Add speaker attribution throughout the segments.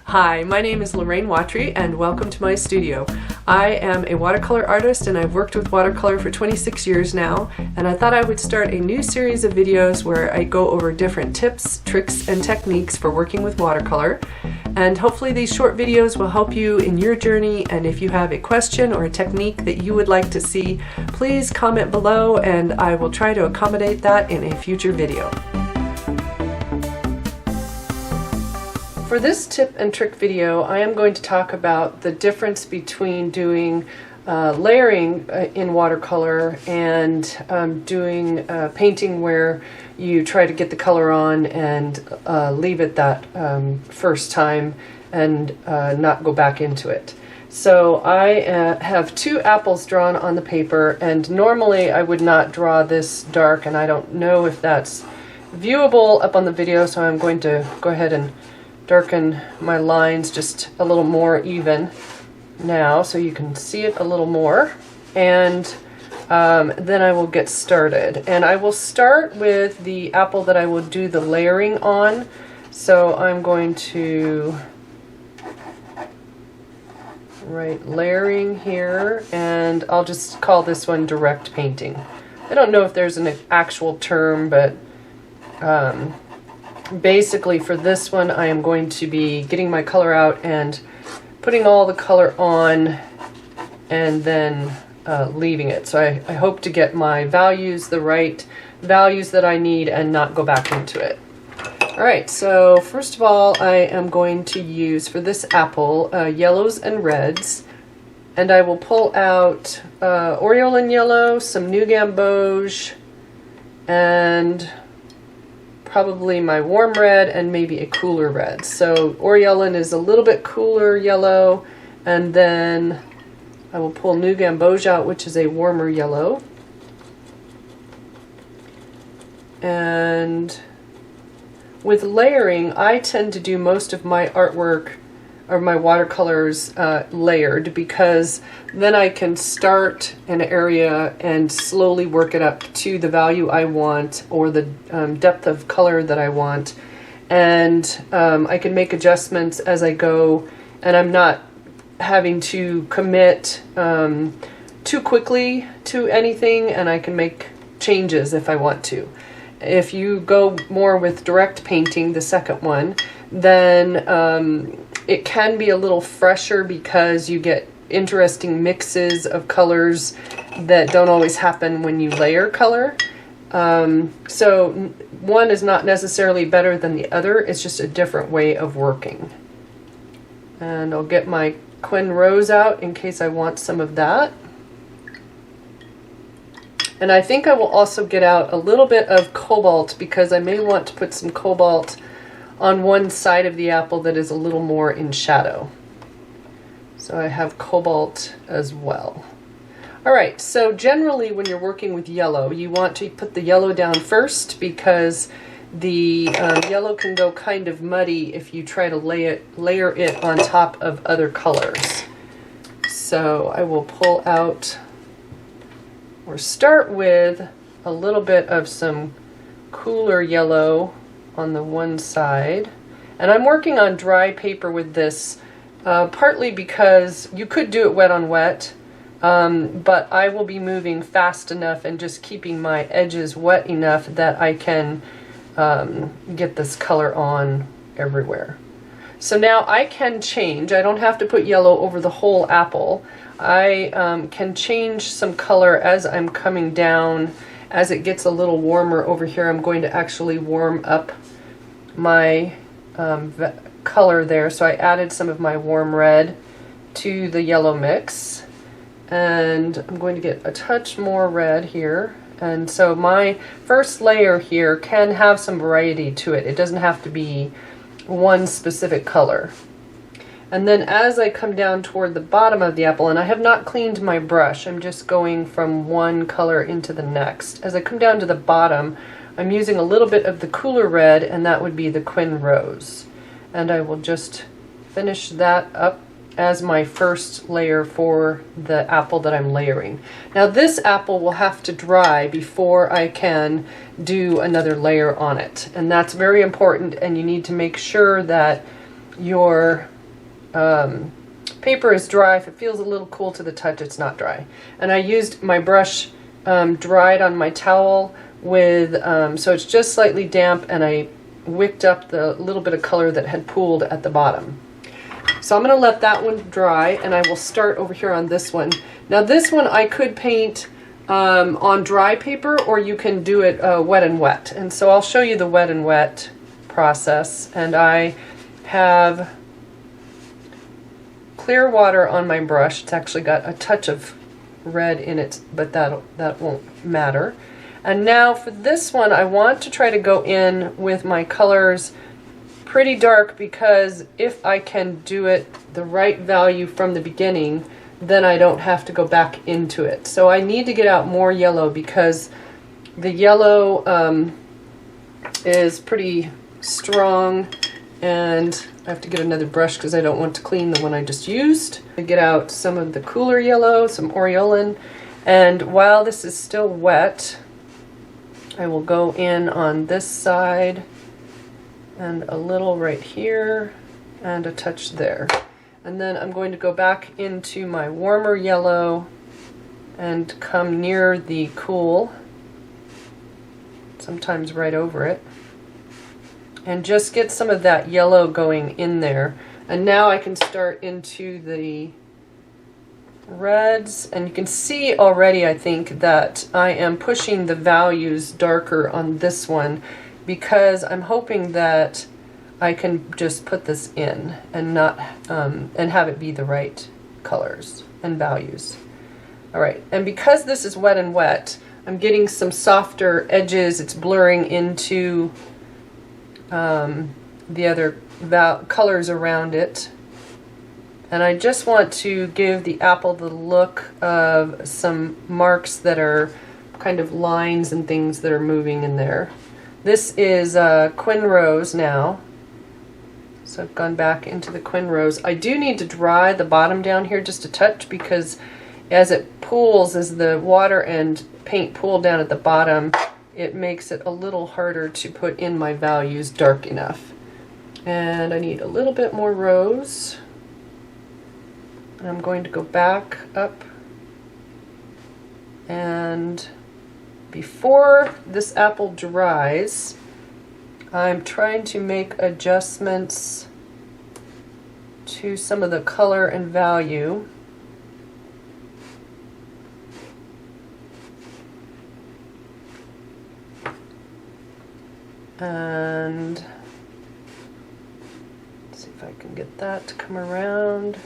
Speaker 1: Hi, my name is Lorraine Watry and welcome to my studio. I am a watercolor artist and I've worked with watercolor for 26 years now, and I thought I would start a new series of videos where I go over different tips, tricks, and techniques for working with watercolor. And hopefully these short videos will help you in your journey, and if you have a question or a technique that you would like to see, please comment below and I will try to accommodate that in a future video. For this tip and trick video, I am going to talk about the difference between doing layering in watercolor and doing painting where you try to get the color on and leave it that first time and not go back into it. So I have two apples drawn on the paper, and normally I would not draw this dark, and I don't know if that's viewable up on the video, so I'm going to go ahead and darken my lines just a little more even now so you can see it a little more, and then I will get started. And I will start with the apple that I will do the layering on. So I'm going to write layering here, and I'll just call this one direct painting. I don't know if there's an actual term, but basically for this one I am going to be getting my color out and putting all the color on and then leaving it. So I hope to get my values, the right values that I need, and not go back into it. Alright, so first of all I am going to use for this apple yellows and reds, and I will pull out Aureolin yellow, some New Gamboge, and probably my warm red and maybe a cooler red. So Aureolin is a little bit cooler yellow, and then I will pull New Gamboge out, which is a warmer yellow. And with layering, I tend to do most of my artwork or my watercolors layered, because then I can start an area and slowly work it up to the value I want, or the depth of color that I want, and I can make adjustments as I go, and I'm not having to commit too quickly to anything, and I can make changes if I want to. If you go more with direct painting, the second one, then it can be a little fresher because you get interesting mixes of colors that don't always happen when you layer color. So one is not necessarily better than the other, it's just a different way of working. And I'll get my Quinn Rose out in case I want some of that. And I think I will also get out a little bit of cobalt, because I may want to put some cobalt on one side of the apple that is a little more in shadow. So I have cobalt as well. Alright, so generally when you're working with yellow, you want to put the yellow down first, because the yellow can go kind of muddy if you try to layer it on top of other colors. So I will pull out, or start with, a little bit of some cooler yellow on the one side. And I'm working on dry paper with this, partly because you could do it wet on wet, but I will be moving fast enough and just keeping my edges wet enough that I can get this color on everywhere. So now I can change. I don't have to put yellow over the whole apple. I can change some color as I'm coming down. As it gets a little warmer over here, I'm going to actually warm up my color there. So I added some of my warm red to the yellow mix, and I'm going to get a touch more red here. And so my first layer here can have some variety to it. It doesn't have to be one specific color. And then as I come down toward the bottom of the apple, and I have not cleaned my brush, I'm just going from one color into the next. As I come down to the bottom, I'm using a little bit of the cooler red, and that would be the Quinn Rose. And I will just finish that up as my first layer for the apple that I'm layering. Now this apple will have to dry before I can do another layer on it. And that's very important, and you need to make sure that your paper is dry, if it feels a little cool to the touch, it's not dry. And I used my brush dried on my towel with, so it's just slightly damp, and I wicked up the little bit of color that had pooled at the bottom. So I'm going to let that one dry, and I will start over here on this one. Now this one I could paint on dry paper, or you can do it wet and wet. And so I'll show you the wet and wet process. And I have clear water on my brush. It's actually got a touch of red in it, but that won't matter. And now for this one, I want to try to go in with my colors pretty dark, because if I can do it the right value from the beginning, then I don't have to go back into it. So I need to get out more yellow, because the yellow is pretty strong, and I have to get another brush because I don't want to clean the one I just used. I get out some of the cooler yellow, some Aureolin, and while this is still wet, I will go in on this side and a little right here and a touch there. And then I'm going to go back into my warmer yellow and come near the cool, sometimes right over it, and just get some of that yellow going in there. And now I can start into the reds, and you can see already, I think, that I am pushing the values darker on this one, because I'm hoping that I can just put this in and not and have it be the right colors and values. All right, and because this is wet and wet, I'm getting some softer edges. It's blurring into the other colors around it. And I just want to give the apple the look of some marks that are kind of lines and things that are moving in there. This is Quin Rose now. So I've gone back into the Quin Rose. I do need to dry the bottom down here just a touch, because as it pools, as the water and paint pool down at the bottom, it makes it a little harder to put in my values dark enough. And I need a little bit more rose. And I'm going to go back up, and before this apple dries, I'm trying to make adjustments to some of the color and value. And let's see if I can get that to come around.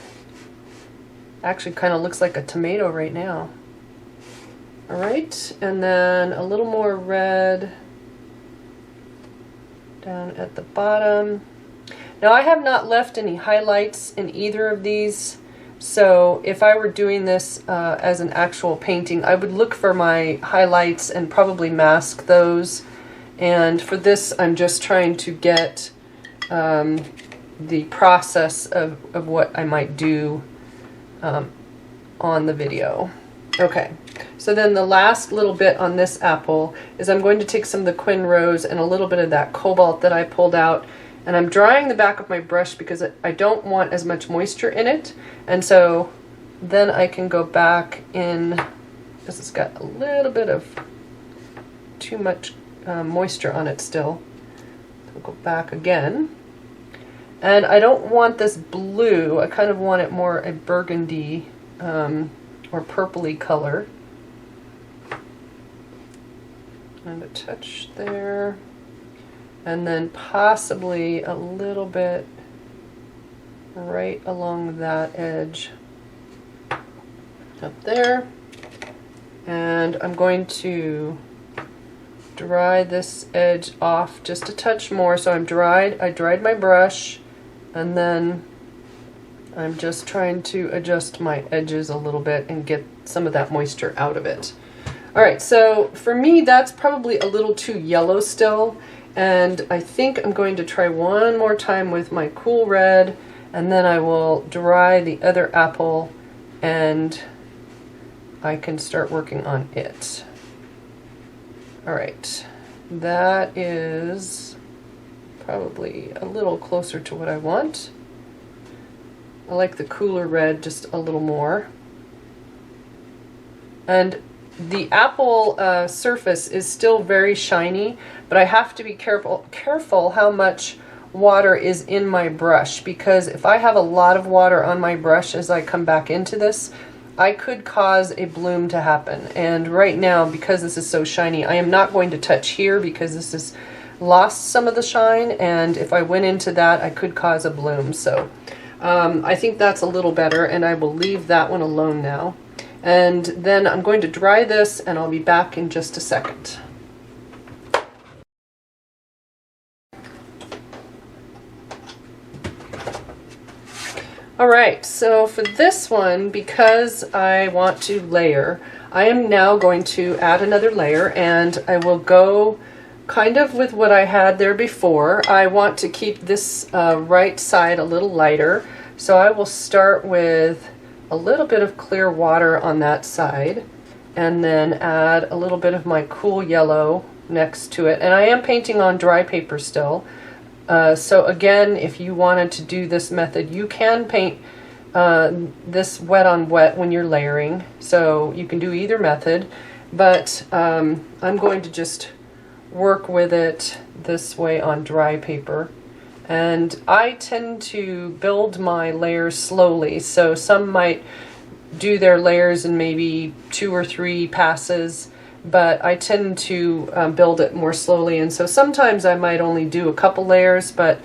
Speaker 1: Actually kind of looks like a tomato right now. All right, and then a little more red down at the bottom. Now I have not left any highlights in either of these, so if I were doing this as an actual painting, I would look for my highlights and probably mask those. And for this, I'm just trying to get the process of what I might do on the video. Okay, so then the last little bit on this apple is I'm going to take some of the Quin Rose and a little bit of that cobalt that I pulled out, and I'm drying the back of my brush because I don't want as much moisture in it. And so then I can go back in, because it's got a little bit of too much moisture on it still. So we'll go back again. And I don't want this blue, I kind of want it more a burgundy or purpley color. And a touch there. And then possibly a little bit right along that edge up there. And I'm going to dry this edge off just a touch more. So I dried my brush, and then I'm just trying to adjust my edges a little bit and get some of that moisture out of it. All right, so for me, that's probably a little too yellow still, and I think I'm going to try one more time with my cool red, and then I will dry the other apple and I can start working on it. All right, that is probably a little closer to what I want. I like the cooler red just a little more. And the apple surface is still very shiny, but I have to be careful how much water is in my brush, because if I have a lot of water on my brush as I come back into this, I could cause a bloom to happen. And right now, because this is so shiny, I am not going to touch here because this has lost some of the shine, and if I went into that, I could cause a bloom. So I think that's a little better, and I will leave that one alone now. And then I'm going to dry this, and I'll be back in just a second. Alright, so for this one, because I want to layer, I am now going to add another layer, and I will go kind of with what I had there before. I want to keep this right side a little lighter, so I will start with a little bit of clear water on that side, and then add a little bit of my cool yellow next to it. And I am painting on dry paper still. So again, if you wanted to do this method, you can paint this wet on wet when you're layering. So you can do either method, but I'm going to just work with it this way on dry paper. And I tend to build my layers slowly, so some might do their layers in maybe 2 or 3 passes, but I tend to build it more slowly, and so sometimes I might only do a couple layers, but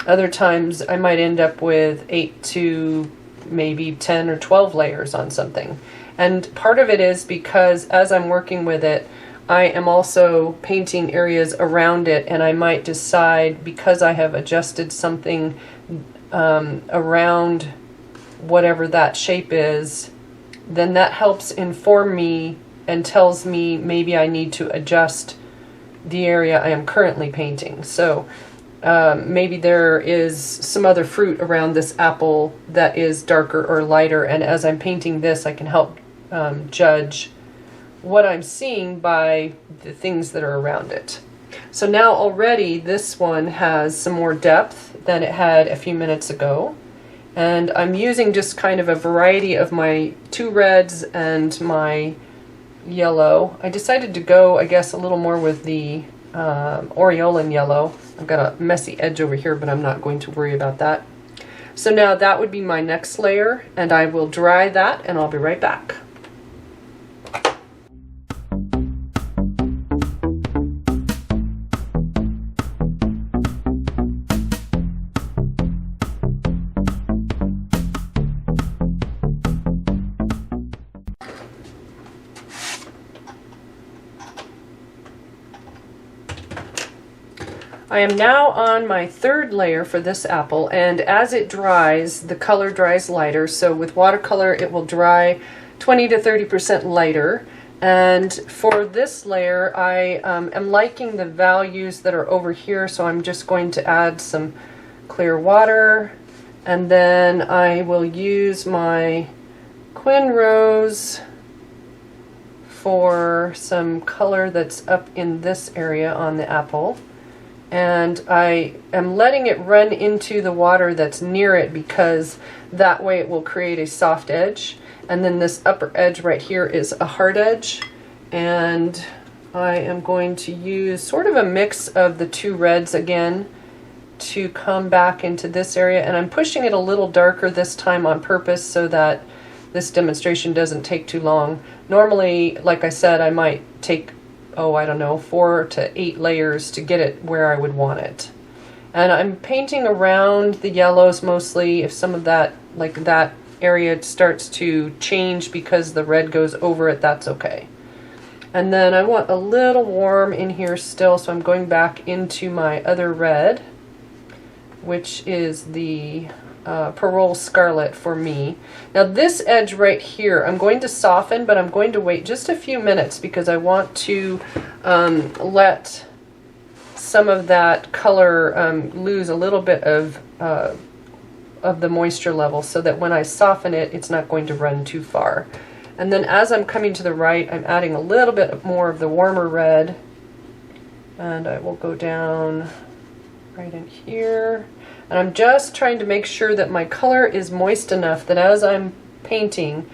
Speaker 1: other times I might end up with 8 to maybe 10 or 12 layers on something. And part of it is because as I'm working with it, I am also painting areas around it, and I might decide, because I have adjusted something around whatever that shape is, then that helps inform me and tells me maybe I need to adjust the area I am currently painting. So maybe there is some other fruit around this apple that is darker or lighter, and as I'm painting this, I can help judge what I'm seeing by the things that are around it. So now already this one has some more depth than it had a few minutes ago, and I'm using just kind of a variety of my 2 reds and my yellow. I decided to go, I guess, a little more with the Aureolin yellow. I've got a messy edge over here, but I'm not going to worry about that. So now that would be my next layer, and I will dry that, and I'll be right back. I am now on my 3rd layer for this apple, and as it dries, the color dries lighter. So with watercolor, it will dry 20 to 30% lighter. And for this layer, I am liking the values that are over here, so I'm just going to add some clear water, and then I will use my Quin Rose for some color that's up in this area on the apple. And I am letting it run into the water that's near it, because that way it will create a soft edge. And then this upper edge right here is a hard edge. And I am going to use sort of a mix of the 2 reds again to come back into this area. And I'm pushing it a little darker this time on purpose so that this demonstration doesn't take too long. Normally, like I said, I might take, oh, I don't know, 4 to 8 layers to get it where I would want it. And I'm painting around the yellows mostly. If some of that, like that area, starts to change because the red goes over it, that's okay. And then I want a little warm in here still, so I'm going back into my other red, which is the Parole Scarlet for me. Now this edge right here, I'm going to soften, but I'm going to wait just a few minutes because I want to let some of that color lose a little bit of the moisture level, so that when I soften it, it's not going to run too far. And then as I'm coming to the right, I'm adding a little bit more of the warmer red, and I will go down right in here. And I'm just trying to make sure that my color is moist enough that as I'm painting,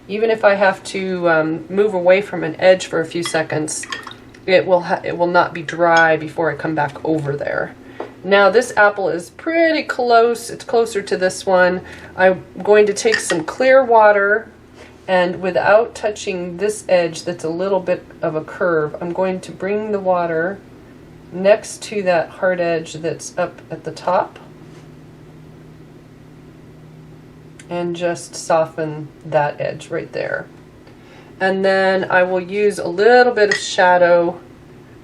Speaker 1: even if I have to move away from an edge for a few seconds, it will not be dry before I come back over there. Now this apple is pretty close. It's closer to this one. I'm going to take some clear water, and without touching this edge that's a little bit of a curve, I'm going to bring the water next to that hard edge that's up at the top and just soften that edge right there. And then I will use a little bit of shadow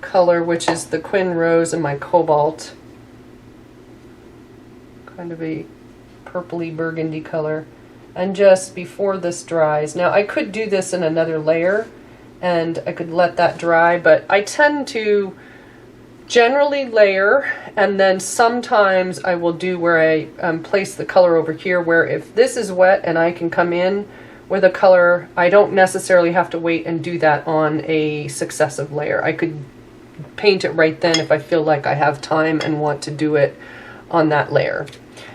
Speaker 1: color, which is the Quin Rose and my Cobalt. Kind of a purpley burgundy color. And just before this dries, now I could do this in another layer and I could let that dry, but I tend to generally layer, and then sometimes I will do where I place the color over here, where if this is wet and I can come in with a color, I don't necessarily have to wait and do that on a successive layer. I could paint it right then if I feel like I have time and want to do it on that layer.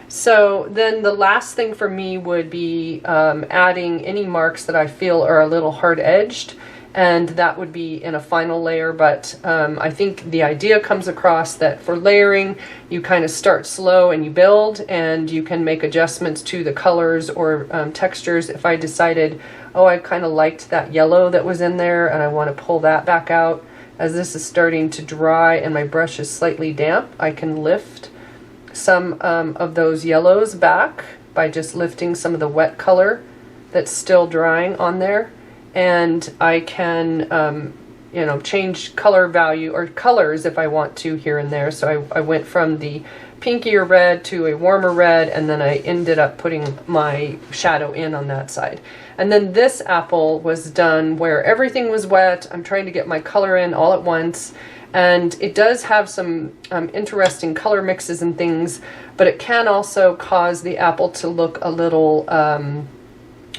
Speaker 1: So then the last thing for me would be adding any marks that I feel are a little hard-edged, and that would be in a final layer. But I think the idea comes across that for layering, you kind of start slow and you build, and you can make adjustments to the colors or textures. If I decided, oh, I kind of liked that yellow that was in there and I want to pull that back out, as this is starting to dry and my brush is slightly damp, I can lift some of those yellows back by just lifting some of the wet color that's still drying on there. And I can, you know, change color value or colors if I want to here and there. So I went from the pinkier red to a warmer red, and then I ended up putting my shadow in on that side. And then this apple was done where everything was wet. I'm trying to get my color in all at once. And it does have some interesting color mixes and things, but it can also cause the apple to look a little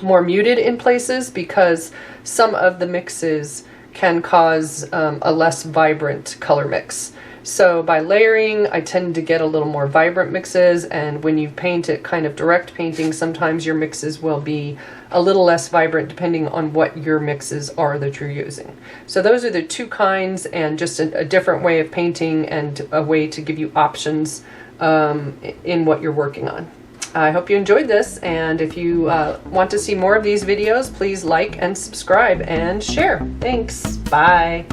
Speaker 1: more muted in places, because some of the mixes can cause a less vibrant color mix. So by layering, I tend to get a little more vibrant mixes, and when you paint it kind of direct painting, sometimes your mixes will be a little less vibrant depending on what your mixes are that you're using. So those are the two kinds, and just a different way of painting and a way to give you options in what you're working on. I hope you enjoyed this, and if you want to see more of these videos, please like and subscribe and share. Thanks. Bye.